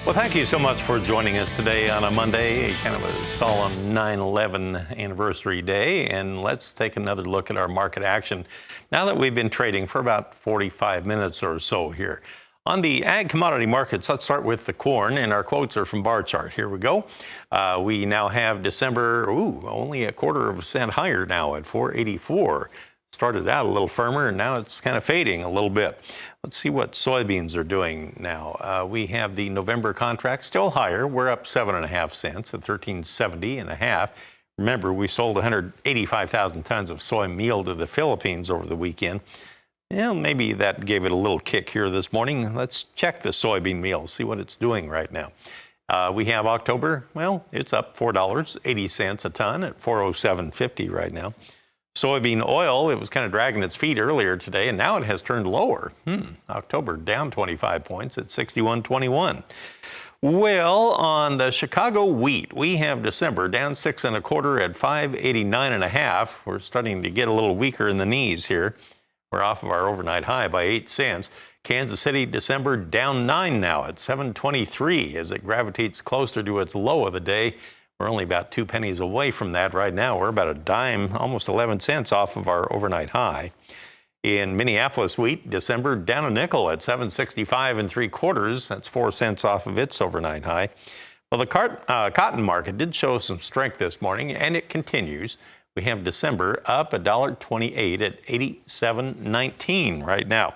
Well, thank you so much for joining us today on a Monday, kind of a solemn 9/11 anniversary day. And let's take another look at our market action now that we've been trading for about 45 minutes or so here. On the ag commodity markets, let's start with the corn, and our quotes are from bar chart. Here we go. We now have December, only a quarter of a cent higher now at 4.84. Started out a little firmer, and now it's kind of fading a little bit. Let's see what soybeans are doing now. We have the November contract still higher. We're up 7.5 cents at 13.70.5. Remember, we sold 185,000 tons of soy meal to the Philippines over the weekend. Yeah, maybe that gave it a little kick here this morning. Let's check the soybean meal, see what it's doing right now. We have October. Well, it's up $4.80 a ton at 407.50 right now. Soybean oil, it was kind of dragging its feet earlier today, and now it has turned lower. October down 25 points at 61.21. Well, on the Chicago wheat, we have December down 6 1/4 at 589.5. We're starting to get a little weaker in the knees here. We're off of our overnight high by 8 cents. Kansas City, December down 9 now at 723 as it gravitates closer to its low of the day. We're only about 2 pennies away from that right now. We're about a dime, almost 11 cents off of our overnight high. In Minneapolis wheat, December down a nickel at 765 3/4. That's 4 cents off of its overnight high. Well, the cotton market did show some strength this morning, and it continues. We have December up $1.28 at 87.19 right now.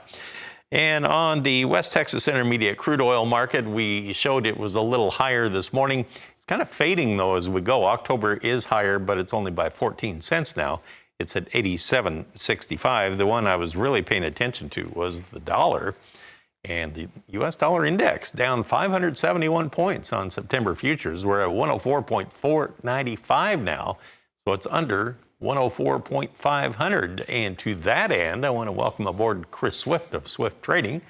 And on the West Texas Intermediate crude oil market, we showed it was a little higher this morning. Kind of fading, though, as we go. October is higher, but it's only by 14 cents now. It's at 87.65. The one I was really paying attention to was the dollar. And the U.S. dollar index down 571 points on September futures. We're at 104.495 now, so it's under 104.500. And to that end, I want to welcome aboard Chris Swift of Swift Trading.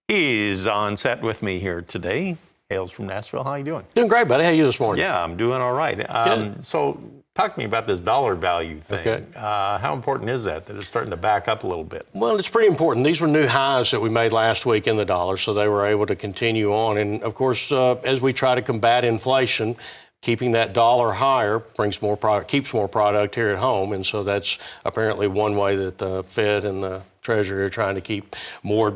He's on set with me here today. Hails from Nashville. How you doing? Doing great, buddy. How are you this morning? Yeah, I'm doing all right. So talk to me about this dollar value thing. Okay. How important is that it's starting to back up a little bit? Well, it's pretty important. These were new highs that we made last week in the dollar, so they were able to continue on. And, of course, as we try to combat inflation, keeping that dollar higher brings more product, keeps more product here at home. And so that's apparently one way that the Fed and the Treasury are trying to keep more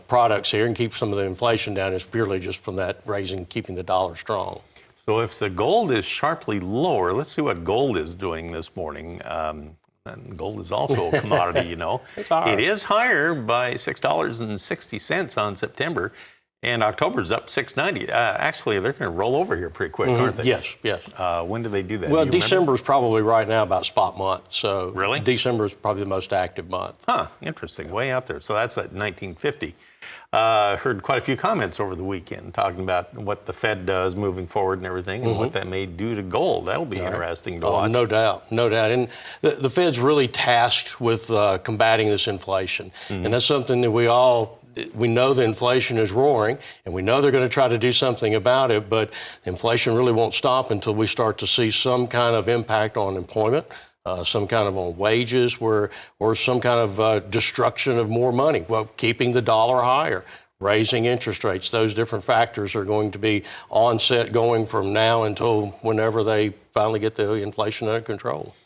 products here and keep some of the inflation down. Is purely just from that keeping the dollar strong. So if the gold is sharply lower, let's see what gold is doing this morning. And gold is also a commodity, you know. It's higher. It is higher by $6.60 on September. And October's up 6.90. Actually, they're going to roll over here pretty quick, aren't they? Yes. When do they do that? Well, do December is probably right now about spot month. So really? December is probably the most active month. Interesting. Way out there. So that's at 1950. Heard quite a few comments over the weekend talking about what the Fed does moving forward and everything, and what that may do to gold. That'll be interesting to watch. No doubt. And the Fed's really tasked with combating this inflation. And that's something that we know the inflation is roaring, and we know they're going to try to do something about it, but inflation really won't stop until we start to see some kind of impact on employment, some kind of on wages, or some kind of destruction of more money. Well, keeping the dollar higher, raising interest rates, those different factors are going to be on set going from now until whenever they finally get the inflation under control.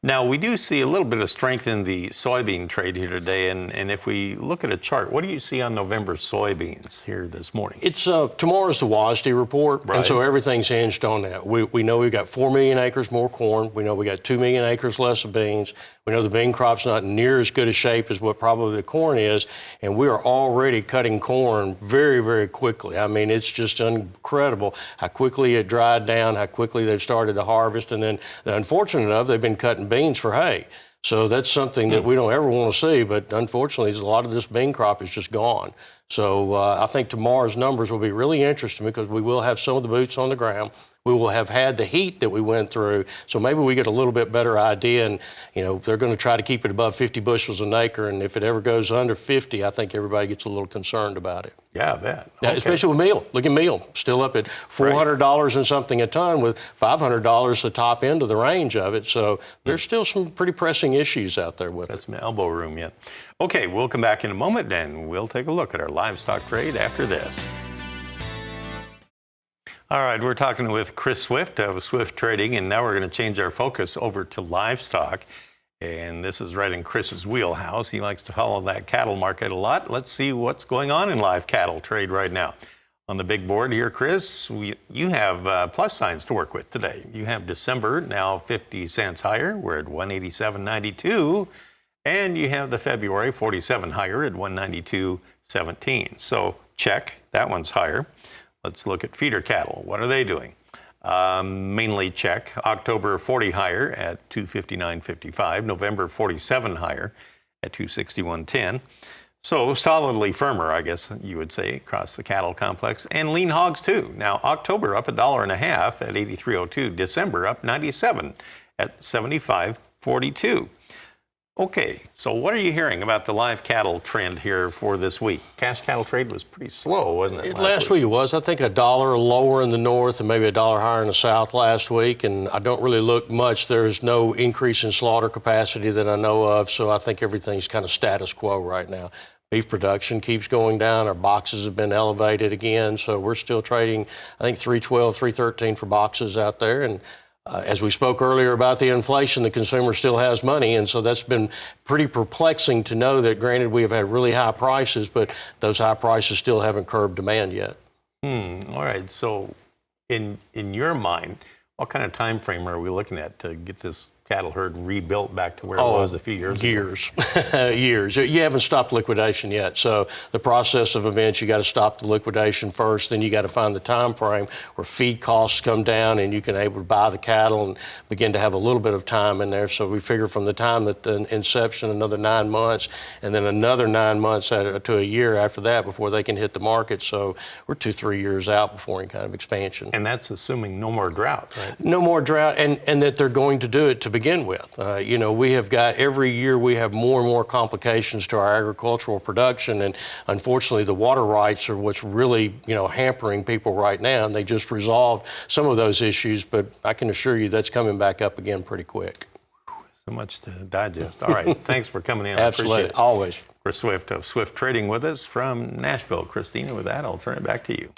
Now, we do see a little bit of strength in the soybean trade here today, and if we look at a chart, what do you see on November soybeans here this morning? It's tomorrow's the WASDE report, and so everything's hinged on that. We know we've got 4 million acres more corn. We know we got 2 million acres less of beans. We know the bean crop's not near as good a shape as what probably the corn is, and we are already cutting corn very, very quickly. I mean, it's just incredible how quickly it dried down, how quickly they've started to harvest, and then the unfortunate they've been cutting beans for hay. So that's something that we don't ever want to see, but unfortunately, a lot of this bean crop is just gone. So I think tomorrow's numbers will be really interesting because we will have some of the boots on the ground. We will have had the heat that we went through, so maybe we get a little bit better idea. And, they're going to try to keep it above 50 bushels an acre, and if it ever goes under 50, I think everybody gets a little concerned about it. Yeah, I bet. Okay. Especially with meal. Look at meal, still up at $400 and something a ton, with $500 the top end of the range of it. So there's still some pretty pressing issues out there with it. That's some elbow room yet. Okay, we'll come back in a moment, and we'll take a look at our livestock trade after this. All right, we're talking with Chris Swift of Swift Trading, and now we're going to change our focus over to livestock. And this is right in Chris's wheelhouse. He likes to follow that cattle market a lot. Let's see what's going on in live cattle trade right now. On the big board here, Chris, you have plus signs to work with today. You have December now 50 cents higher. We're at 187.92. And you have the February 47 higher at 192.17. So check, that one's higher. Let's look at feeder cattle. What are they doing? Mainly check. October 40 higher at 259.55. November 47 higher at 261.10. So solidly firmer, I guess you would say, across the cattle complex. And lean hogs too. Now October up $1.50 at 83.02. December up 97 at 75.42. Okay, so what are you hearing about the live cattle trend here for this week? Cash cattle trade was pretty slow, wasn't it? Last week it was. I think $1 lower in the north and maybe $1 higher in the south last week, and I don't really look much. There's no increase in slaughter capacity that I know of, so I think everything's kind of status quo right now. Beef production keeps going down. Our boxes have been elevated again, so we're still trading, I think, 312, 313 for boxes out there. And as we spoke earlier about the inflation, the consumer still has money, and so that's been pretty perplexing to know that, granted, we have had really high prices, but those high prices still haven't curbed demand yet. All right. So in your mind, what kind of time frame are we looking at to get this cattle herd rebuilt back to where it was a few years ago? Years. You haven't stopped liquidation yet. So the process of events, you got to stop the liquidation first, then you got to find the time frame where feed costs come down and you can able to buy the cattle and begin to have a little bit of time in there. So we figure from the time that the inception, another 9 months, and then another 9 months to a year after that before they can hit the market. So we're 2-3 years out before any kind of expansion. And that's assuming no more drought, right? No more drought, and that they're going to do it to begin with. We have got, every year we have more and more complications to our agricultural production, and unfortunately the water rights are what's really, hampering people right now, and they just resolved some of those issues, but I can assure you that's coming back up again pretty quick. So much to digest. All right, thanks for coming in. Absolutely, I appreciate it. Always. Chris Swift of Swift Trading with us from Nashville. Christina, with that, I'll turn it back to you.